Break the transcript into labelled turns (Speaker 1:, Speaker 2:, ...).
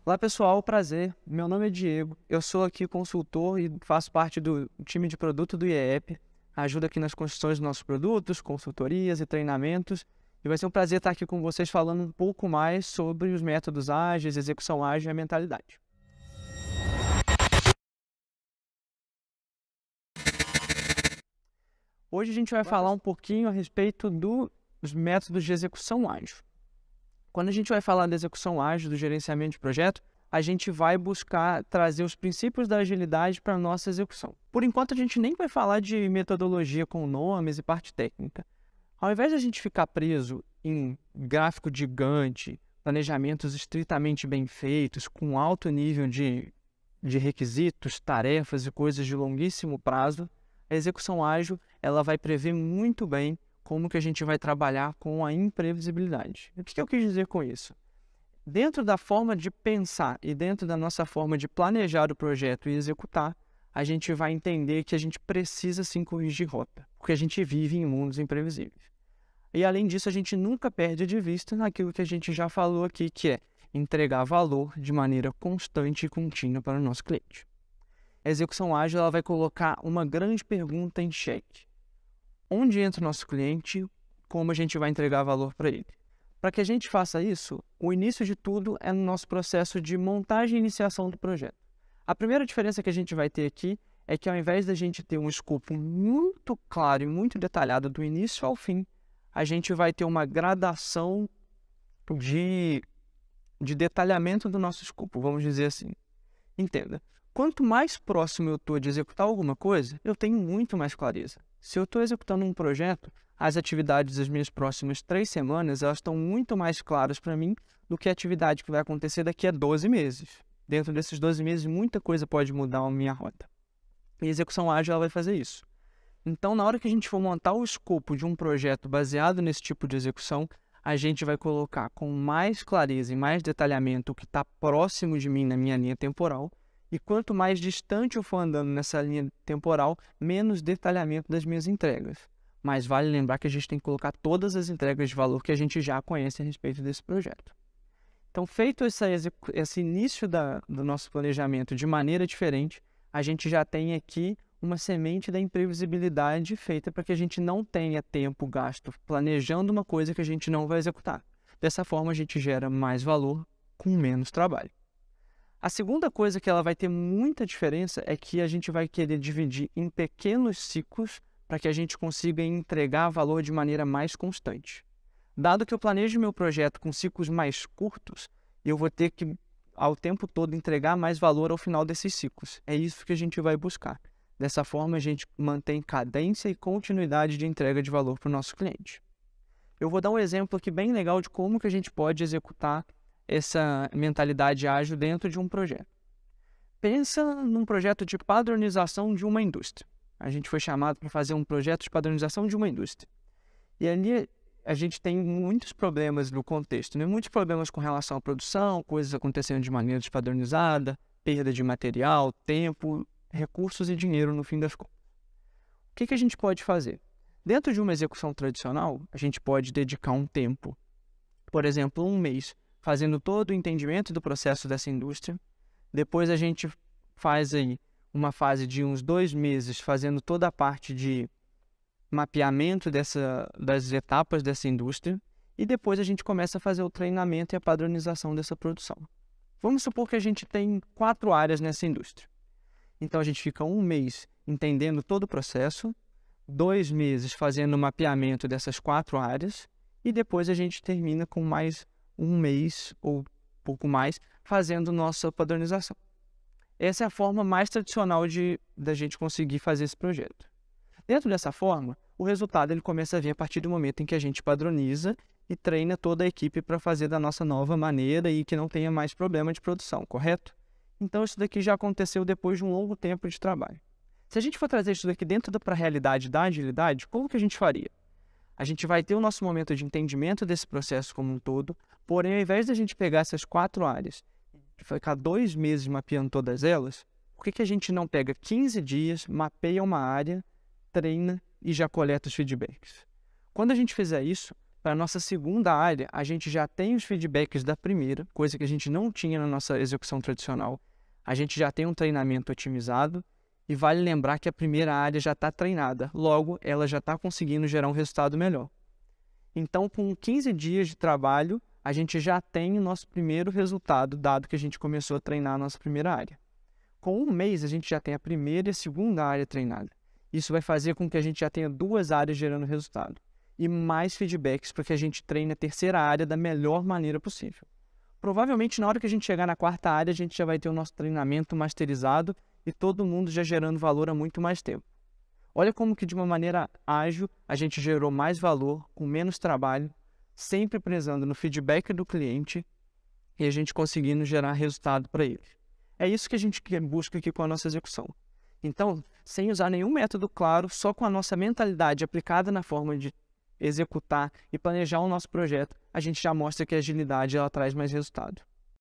Speaker 1: Olá pessoal, prazer. Meu nome é Diego. Eu sou aqui consultor e faço parte do time de produto do IEP. Ajudo aqui nas construções dos nossos produtos, consultorias e treinamentos. E vai ser um prazer estar aqui com vocês falando um pouco mais sobre os métodos ágeis, execução ágil e a mentalidade. Hoje a gente vai falar um pouquinho a respeito dos métodos de execução ágil. Quando a gente vai falar da execução ágil, do gerenciamento de projeto, a gente vai buscar trazer os princípios da agilidade para a nossa execução. Por enquanto, a gente nem vai falar de metodologia com nomes e parte técnica. Ao invés de a gente ficar preso em gráfico gigante, planejamentos estritamente bem feitos, com alto nível de requisitos, tarefas e coisas de longuíssimo prazo, a execução ágil ela vai prever muito bem como que a gente vai trabalhar com a imprevisibilidade. O que eu quis dizer com isso? Dentro da forma de pensar e dentro da nossa forma de planejar o projeto e executar, a gente vai entender que a gente precisa sim corrigir rota, porque a gente vive em mundos imprevisíveis. E além disso, a gente nunca perde de vista naquilo que a gente já falou aqui, que é entregar valor de maneira constante e contínua para o nosso cliente. A execução ágil ela vai colocar uma grande pergunta em xeque. Onde entra o nosso cliente, como a gente vai entregar valor para ele. Para que a gente faça isso, o início de tudo é no nosso processo de montagem e iniciação do projeto. A primeira diferença que a gente vai ter aqui é que ao invés da gente ter um escopo muito claro e muito detalhado do início ao fim, a gente vai ter uma gradação de detalhamento do nosso escopo, vamos dizer assim. Entenda, quanto mais próximo eu estou de executar alguma coisa, eu tenho muito mais clareza. Se eu estou executando um projeto, as atividades das minhas próximas 3 semanas elas estão muito mais claras para mim do que a atividade que vai acontecer daqui a 12 meses. Dentro desses 12 meses, muita coisa pode mudar a minha rota. E a execução ágil ela vai fazer isso. Então, na hora que a gente for montar o escopo de um projeto baseado nesse tipo de execução, a gente vai colocar com mais clareza e mais detalhamento o que está próximo de mim na minha linha temporal. E quanto mais distante eu for andando nessa linha temporal, menos detalhamento das minhas entregas. Mas vale lembrar que a gente tem que colocar todas as entregas de valor que a gente já conhece a respeito desse projeto. Então, feito esse início do nosso planejamento de maneira diferente, a gente já tem aqui uma semente da imprevisibilidade feita para que a gente não tenha tempo gasto planejando uma coisa que a gente não vai executar. Dessa forma, a gente gera mais valor com menos trabalho. A segunda coisa que ela vai ter muita diferença é que a gente vai querer dividir em pequenos ciclos para que a gente consiga entregar valor de maneira mais constante. Dado que eu planejo meu projeto com ciclos mais curtos, eu vou ter que, ao tempo todo, entregar mais valor ao final desses ciclos. É isso que a gente vai buscar. Dessa forma, a gente mantém cadência e continuidade de entrega de valor para o nosso cliente. Eu vou dar um exemplo aqui bem legal de como que a gente pode executar essa mentalidade ágil dentro de um projeto. Pensa num projeto de padronização de uma indústria. A gente foi chamado para fazer um projeto de padronização de uma indústria. E ali a gente tem muitos problemas no contexto, né? Muitos problemas com relação à produção, coisas acontecendo de maneira despadronizada, perda de material, tempo, recursos e dinheiro no fim das contas. O que a gente pode fazer? Dentro de uma execução tradicional, a gente pode dedicar um tempo, por exemplo, um mês, fazendo todo o entendimento do processo dessa indústria. Depois a gente faz aí uma fase de uns 2 meses fazendo toda a parte de mapeamento das etapas dessa indústria e depois a gente começa a fazer o treinamento e a padronização dessa produção. Vamos supor que a gente tem 4 áreas nessa indústria. Então a gente fica um mês entendendo todo o processo, 2 meses fazendo o mapeamento dessas 4 áreas e depois a gente termina com mais um mês ou pouco mais fazendo nossa padronização. Essa é a forma mais tradicional da gente conseguir fazer esse projeto. Dentro dessa forma, o resultado ele começa a vir a partir do momento em que a gente padroniza e treina toda a equipe para fazer da nossa nova maneira e que não tenha mais problema de produção, correto? Então isso daqui já aconteceu depois de um longo tempo de trabalho. Se a gente for trazer isso daqui dentro para a realidade da agilidade, como que a gente faria? A gente vai ter o nosso momento de entendimento desse processo como um todo, porém, ao invés de a gente pegar essas 4 áreas e ficar 2 meses mapeando todas elas, por que a gente não pega 15 dias, mapeia uma área, treina e já coleta os feedbacks? Quando a gente fizer isso, Para a nossa segunda área, a gente já tem os feedbacks da primeira, coisa que a gente não tinha na nossa execução tradicional. A gente já tem um treinamento otimizado e vale lembrar que a primeira área já está treinada, logo ela já está conseguindo gerar um resultado melhor. Então, com 15 dias de trabalho, a gente já tem o nosso primeiro resultado, dado que a gente começou a treinar a nossa primeira área. Com um mês, a gente já tem a primeira e a segunda área treinada. Isso vai fazer com que a gente já tenha 2 áreas gerando resultado e mais feedbacks para que a gente treine a terceira área da melhor maneira possível. Provavelmente, na hora que a gente chegar na quarta área, a gente já vai ter o nosso treinamento masterizado e todo mundo já gerando valor há muito mais tempo. Olha como que de uma maneira ágil a gente gerou mais valor, com menos trabalho, sempre prezando no feedback do cliente e a gente conseguindo gerar resultado para ele. É isso que a gente busca aqui com a nossa execução. Então, sem usar nenhum método claro, só com a nossa mentalidade aplicada na forma de executar e planejar o nosso projeto, a gente já mostra que a agilidade ela traz mais resultado.